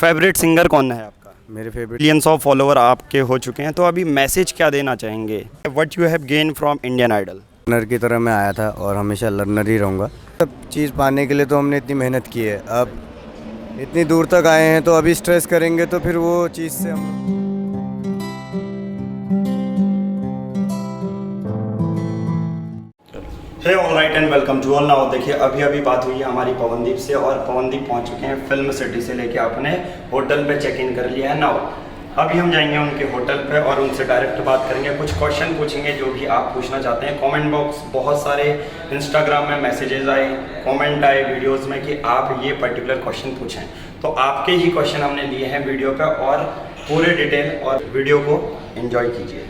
Favourite singer कौन है आपका? मेरे फेवरेट मिलियंस ऑफ फॉलोवर आपके हो चुके हैं, तो अभी मैसेज क्या देना चाहेंगे? What you have gain from Indian Idol? Learner की तरह मैं आया था और हमेशा लर्नर ही रहूँगा। सब चीज़ पाने के लिए तो हमने इतनी मेहनत की है, अब इतनी दूर तक आए हैं तो अभी स्ट्रेस करेंगे तो फिर वो चीज़ से हम hey alright and welcome to all. Now देखिए, अभी बात हुई है हमारी पवनदीप से और पवनदीप पहुंच चुके हैं फिल्म सिटी से लेके अपने होटल पे चेक इन कर लिया है। नाउ अभी हम जाएंगे उनके होटल पे और उनसे डायरेक्ट बात करेंगे, कुछ क्वेश्चन पूछेंगे जो भी आप पूछना चाहते हैं। कमेंट बॉक्स बहुत सारे इंस्टाग्राम में मैसेजेस आए, कमेंट आए वीडियोस में कि आप ये पर्टिकुलर क्वेश्चन पूछें, तो आपके ही क्वेश्चन हमने लिए हैं वीडियो पे और पूरे डिटेल और वीडियो को एंजॉय कीजिए।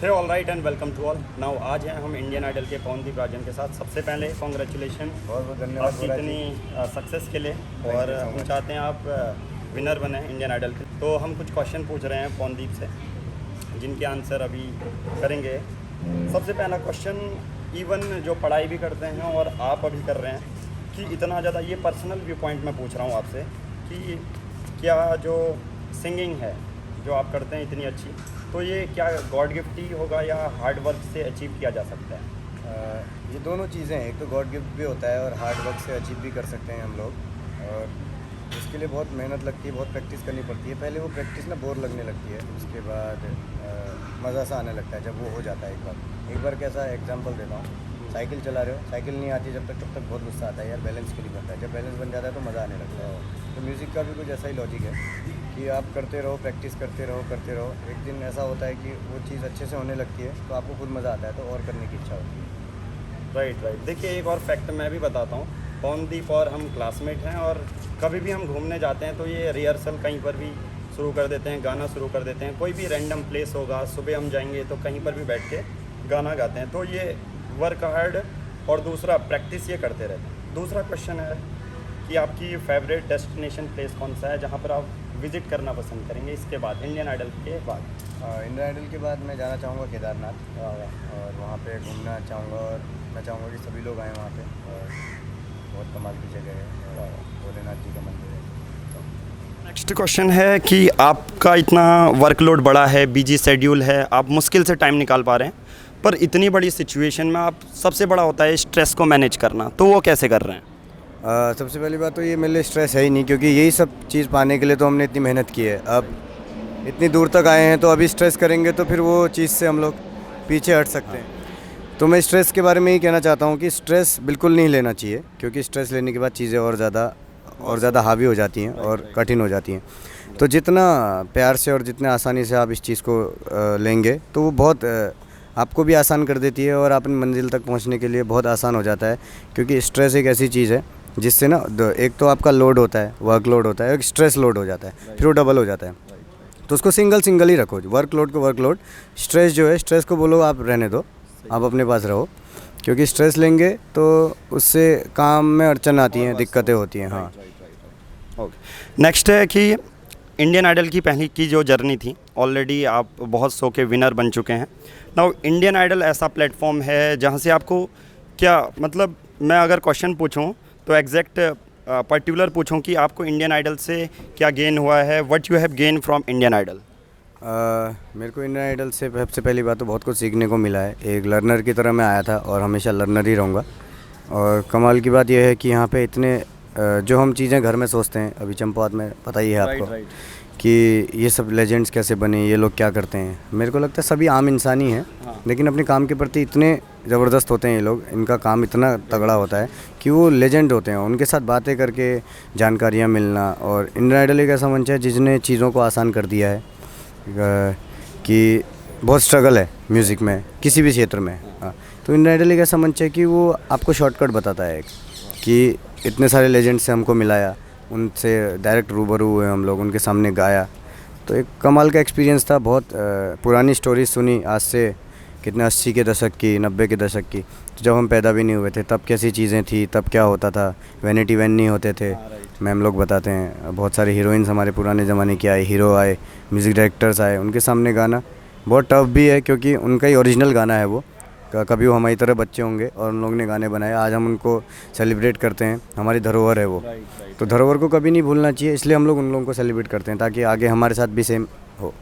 Hey all right and welcome to all. Now आज हैं हम इंडियन आइडल के पवनदीप राजन के साथ। सबसे पहले कॉन्ग्रेचुलेशन, बहुत बहुत धन्यवाद आपकी इतनी सक्सेस के लिए, और हम चाहते हैं आप विनर बने इंडियन आइडल के। तो हम कुछ क्वेश्चन पूछ रहे हैं पवनदीप से जिनके आंसर अभी करेंगे। सबसे पहला क्वेश्चन, इवन जो पढ़ाई भी करते हैं और आप अभी कर रहे हैं, कि इतना ज़्यादा, ये पर्सनल व्यू पॉइंट मैं पूछ रहा हूँ आपसे, कि क्या जो सिंगिंग है जो आप करते हैं इतनी अच्छी, तो ये क्या गॉड गिफ्ट ही होगा या हार्ड वर्क से अचीव किया जा सकता है? ये दोनों चीज़ें हैं, एक तो गॉड गिफ्ट भी होता है और हार्ड वर्क से अचीव भी कर सकते हैं हम लोग। और इसके लिए बहुत मेहनत लगती है, बहुत प्रैक्टिस करनी पड़ती है। पहले वो प्रैक्टिस ना बोर लगने लगती है, उसके बाद मज़ा सा आने लगता है जब वो हो जाता है। एक बार कैसा एग्जांपल देता हूँ, साइकिल चला रहे हो, साइकिल नहीं आती जब तक, तब तक बहुत गुस्सा आता है, यार बैलेंस क्यों नहीं बनता है। जब बैलेंस बन जाता है तो मज़ा आने लगता है। तो म्यूज़िक का भी कुछ ऐसा ही लॉजिक है कि आप करते रहो, प्रैक्टिस करते रहो। एक दिन ऐसा होता है कि वो चीज़ अच्छे से होने लगती है तो आपको खुद मज़ा आता है, तो और करने की इच्छा होती है। राइट। देखिए, एक और फैक्ट मैं भी बताता हूँ। पवनदीप और हम क्लासमेट हैं और कभी भी हम घूमने जाते हैं तो ये रिहर्सल कहीं पर भी शुरू कर देते हैं, गाना शुरू कर देते हैं। कोई भी रैंडम प्लेस होगा, सुबह हम जाएंगे तो कहीं पर भी बैठ के गाना गाते हैं। तो ये वर्क हार्ड और दूसरा प्रैक्टिस ये करते रहते हैं। दूसरा क्वेश्चन है कि आपकी फेवरेट डेस्टिनेशन प्लेस कौन सा है जहाँ पर आप विज़िट करना पसंद करेंगे इसके बाद, इंडियन आइडल के बाद? इंडियन आइडल के बाद मैं जाना चाहूँगा केदारनाथ, और वहाँ पे घूमना चाहूँगा, और मैं चाहूँगा कि सभी लोग आएँ वहाँ पे। और बहुत कमाल की जगह है, और भोलेनाथ जी का मंदिर है। नेक्स्ट क्वेश्चन है कि आपका इतना वर्कलोड बड़ा है, बिजी शेड्यूल है, आप मुश्किल से टाइम निकाल पा रहे हैं, पर इतनी बड़ी सिचुएशन में आप, सबसे बड़ा होता है स्ट्रेस को मैनेज करना, तो वो कैसे कर रहे हैं? सबसे पहली बात तो ये मेरे लिए स्ट्रेस है ही नहीं, क्योंकि यही सब चीज़ पाने के लिए तो हमने इतनी मेहनत की है। अब इतनी दूर तक आए हैं तो अभी स्ट्रेस करेंगे तो फिर वो चीज़ से हम लोग पीछे हट सकते हैं। तो मैं स्ट्रेस के बारे में ही कहना चाहता हूँ कि स्ट्रेस बिल्कुल नहीं लेना चाहिए, क्योंकि स्ट्रेस लेने के बाद चीज़ें और ज़्यादा हावी हो जाती हैं और कठिन हो जाती हैं। तो जितना प्यार से और जितने आसानी से आप इस चीज़ को लेंगे तो वो बहुत आपको भी आसान कर देती है और अपनी मंजिल तक पहुंचने के लिए बहुत आसान हो जाता है। क्योंकि स्ट्रेस एक ऐसी चीज़ है जिससे ना एक तो आपका लोड होता है, वर्कलोड होता है, एक स्ट्रेस लोड हो जाता है, फिर वो डबल हो जाता है। तो उसको सिंगल ही रखो, वर्कलोड को वर्कलोड, स्ट्रेस जो है, स्ट्रेस को बोलो आप रहने दो, आप अपने पास रहो, क्योंकि स्ट्रेस लेंगे तो उससे काम में अड़चन आती हैं, दिक्कतें होती हैं। हाँ, ओके। नेक्स्ट है कि इंडियन आइडल की पहली की जो जर्नी थी, ऑलरेडी आप बहुत शो के विनर बन चुके हैं। नाउ इंडियन आइडल ऐसा प्लेटफॉर्म है जहाँ से आपको क्या, मतलब मैं अगर क्वेश्चन पूछूं तो एग्जैक्ट पर्टिकुलर पूछूं कि आपको इंडियन आइडल से क्या गेन हुआ है, what you have gain from Indian Idol? मेरे को इंडियन आइडल से सबसे पहली बात तो बहुत कुछ सीखने को मिला है। एक लर्नर की तरह मैं आया था और हमेशा लर्नर ही रहूँगा। और कमाल की बात यह है कि यहाँ पे इतने जो हम चीज़ें घर में सोचते हैं, अभी चंपावत में पता ही है आपको, कि ये सब लेजेंड्स कैसे बने, ये लोग क्या करते हैं, मेरे को लगता है सभी आम इंसान ही हैं। लेकिन अपने काम के प्रति इतने ज़बरदस्त होते हैं ये लोग, इनका काम इतना तगड़ा होता है कि वो लेजेंड होते हैं। उनके साथ बातें करके जानकारियाँ मिलना, और इंडियन आइडल एक ऐसा मंच है जिसने चीज़ों को आसान कर दिया है। कि बहुत स्ट्रगल है म्यूज़िक में, किसी भी क्षेत्र में। हाँ, तो इंडियन आइडल एक ऐसा मंच है कि वो आपको शॉर्टकट बताता है कि इतने सारे लेजेंड से हमको मिलाया, उनसे डायरेक्ट रूबरू हुए हम लोग, उनके सामने गाया, तो एक कमाल का एक्सपीरियंस था। बहुत पुरानी स्टोरी सुनी, आज से कितने 80 के दशक की, 90 के दशक की, तो जब हम पैदा भी नहीं हुए थे तब कैसी चीज़ें थी, तब क्या होता था, वैनिटी वैन नहीं होते थे, मैम लोग बताते हैं। बहुत सारे हीरोइंस हमारे पुराने ज़माने के आए, हीरो आए, म्यूज़िक डायरेक्टर्स आए, उनके सामने गाना बहुत टफ भी है, क्योंकि उनका ही ओरिजिनल गाना है वो, कभी वो हमारी तरह बच्चे होंगे और उन लोगों ने गाने बनाए, आज हम उनको सेलिब्रेट करते हैं, हमारी धरोहर है वो। तो धरोहर को कभी नहीं भूलना चाहिए, इसलिए हम लोग उन लोगों को सेलिब्रेट करते हैं ताकि आगे हमारे साथ भी सेम हो।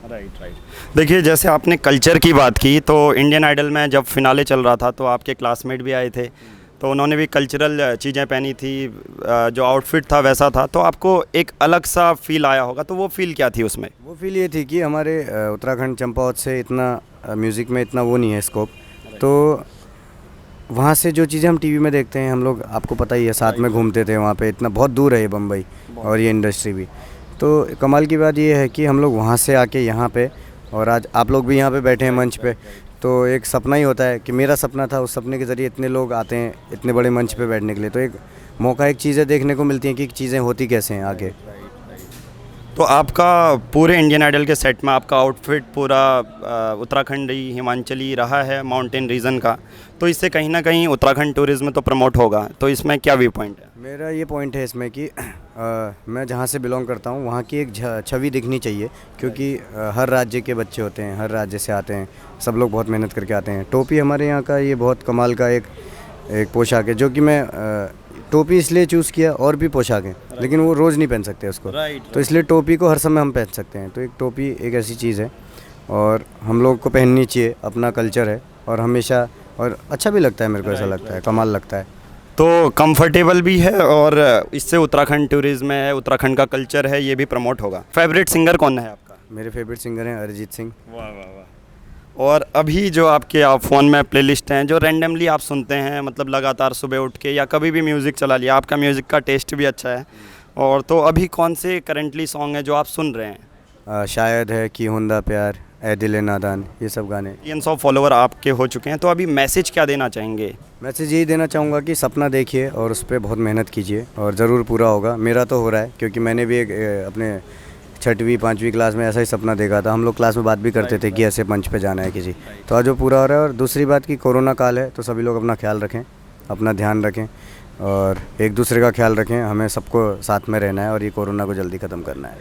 राइट। देखिए, जैसे आपने कल्चर की बात की, तो इंडियन आइडल में जब फिनाले चल रहा था तो आपके क्लासमेट भी आए थे, तो उन्होंने भी कल्चरल चीज़ें पहनी थी, जो आउटफिट था वैसा था, तो आपको एक अलग सा फील आया होगा, तो वो फील क्या थी उसमें? वो फील ये थी कि हमारे उत्तराखंड चंपावत से इतना म्यूज़िक में इतना वो नहीं है स्कोप, तो वहाँ से जो चीज़ें हम टीवी में देखते हैं, हम लोग आपको पता ही है साथ में घूमते थे वहाँ पे, इतना बहुत दूर है ये बम्बई और ये इंडस्ट्री भी। तो कमाल की बात ये है कि हम लोग वहाँ से आके यहाँ पे, और आज आप लोग भी यहाँ पे बैठे हैं मंच पे, तो एक सपना ही होता है कि मेरा सपना था, उस सपने के ज़रिए इतने लोग आते हैं इतने बड़े मंच पे बैठने के लिए, तो एक मौका, एक चीज़ें देखने को मिलती हैं कि चीज़ें होती कैसे हैं आगे। तो आपका पूरे इंडियन आइडल के सेट में आपका आउटफिट पूरा उत्तराखंडी हिमाचली रहा है, माउंटेन रीजन का, तो इससे कहीं ना कहीं उत्तराखंड टूरिज्म तो प्रमोट होगा, तो इसमें क्या व्यू पॉइंट है? मेरा ये पॉइंट है इसमें कि मैं जहाँ से बिलोंग करता हूँ वहाँ की एक छवि दिखनी चाहिए, क्योंकि हर राज्य के बच्चे होते हैं, हर राज्य से आते हैं, सब लोग बहुत मेहनत करके आते हैं। टोपी हमारे यहाँ का ये बहुत कमाल का एक पोशाक है, जो कि मैं टोपी इसलिए चूज़ किया, और भी पोशाक हैं लेकिन वो रोज़ नहीं पहन सकते उसको, तो इसलिए टोपी को हर समय हम पहन सकते हैं। तो एक टोपी एक ऐसी चीज़ है और हम लोग को पहननी चाहिए, अपना कल्चर है और हमेशा, और अच्छा भी लगता है, मेरे को ऐसा लगता है, कमाल लगता है। तो कंफर्टेबल भी है और इससे उत्तराखंड टूरिज्म है, उत्तराखंड का कल्चर है, ये भी प्रमोट होगा। फेवरेट सिंगर कौन है आपका? मेरे फेवरेट सिंगर हैं अरिजीत सिंह। वाह वाह वाह। और अभी जो आपके फ़ोन में प्लेलिस्ट हैं जो रैंडमली आप सुनते हैं, मतलब लगातार सुबह उठ के या कभी भी म्यूज़िक चला लिया, आपका म्यूज़िक का टेस्ट भी अच्छा है, और तो अभी कौन से करंटली सॉन्ग हैं जो आप सुन रहे हैं? शायद है कि हुंदा प्यार, ए दिल नादान, ये सब गाने। मिलियंस ऑफ फॉलोवर आपके हो चुके हैं, तो अभी मैसेज क्या देना चाहेंगे? मैसेज यही देना चाहूँगा कि सपना देखिए और उस पर बहुत मेहनत कीजिए और ज़रूर पूरा होगा। मेरा तो हो रहा है, क्योंकि मैंने भी एक अपने 6वीं 5वीं क्लास में ऐसा ही सपना देखा था। हम लोग क्लास में बात भी करते थे कि ऐसे मंच पे जाना है किसी, तो आज वो पूरा हो रहा है। और दूसरी बात कि कोरोना काल है, तो सभी लोग अपना ख्याल रखें, अपना ध्यान रखें और एक दूसरे का ख्याल रखें। हमें सबको साथ में रहना है और ये कोरोना को जल्दी ख़त्म करना है।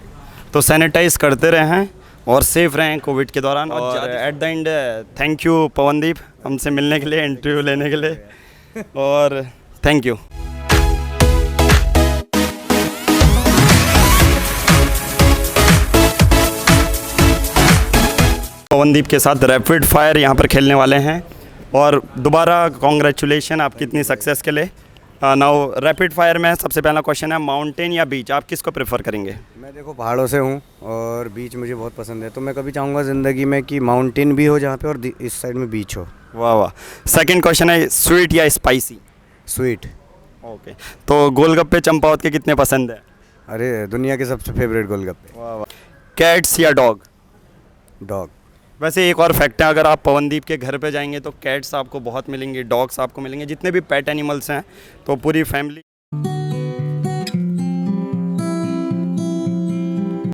तो सैनिटाइज़ करते रहें और सेफ रहें कोविड के दौरान। और at the end thank you Pawandeep, हमसे मिलने के लिए, इंटरव्यू लेने के लिए, और थैंक यू। पवनदीप के साथ रैपिड फायर यहाँ पर खेलने वाले हैं, और दोबारा कॉन्ग्रेचुलेशन आपकी इतनी सक्सेस के लिए। नाउ रैपिड फायर में सबसे पहला क्वेश्चन है, माउंटेन या बीच, आप किसको प्रेफर करेंगे? मैं देखो पहाड़ों से हूँ और बीच मुझे बहुत पसंद है, तो मैं कभी चाहूँगा ज़िंदगी में कि माउंटेन भी हो जहाँ पे और इस साइड में बीच हो। वाह वाह। सेकंड क्वेश्चन है, स्वीट या स्पाइसी? स्वीट। ओके। तो गोलगप्पे चंपावत के कितने पसंद है? अरे दुनिया के सबसे फेवरेट गोलगप्पे। वाह वाह। कैट्स या डॉग? डॉग। वैसे एक और फैक्ट है, अगर आप पवनदीप के घर पे जाएंगे तो कैट्स आपको बहुत मिलेंगे, डॉग्स आपको मिलेंगे, जितने भी पेट एनिमल्स हैं, तो पूरी फैमिली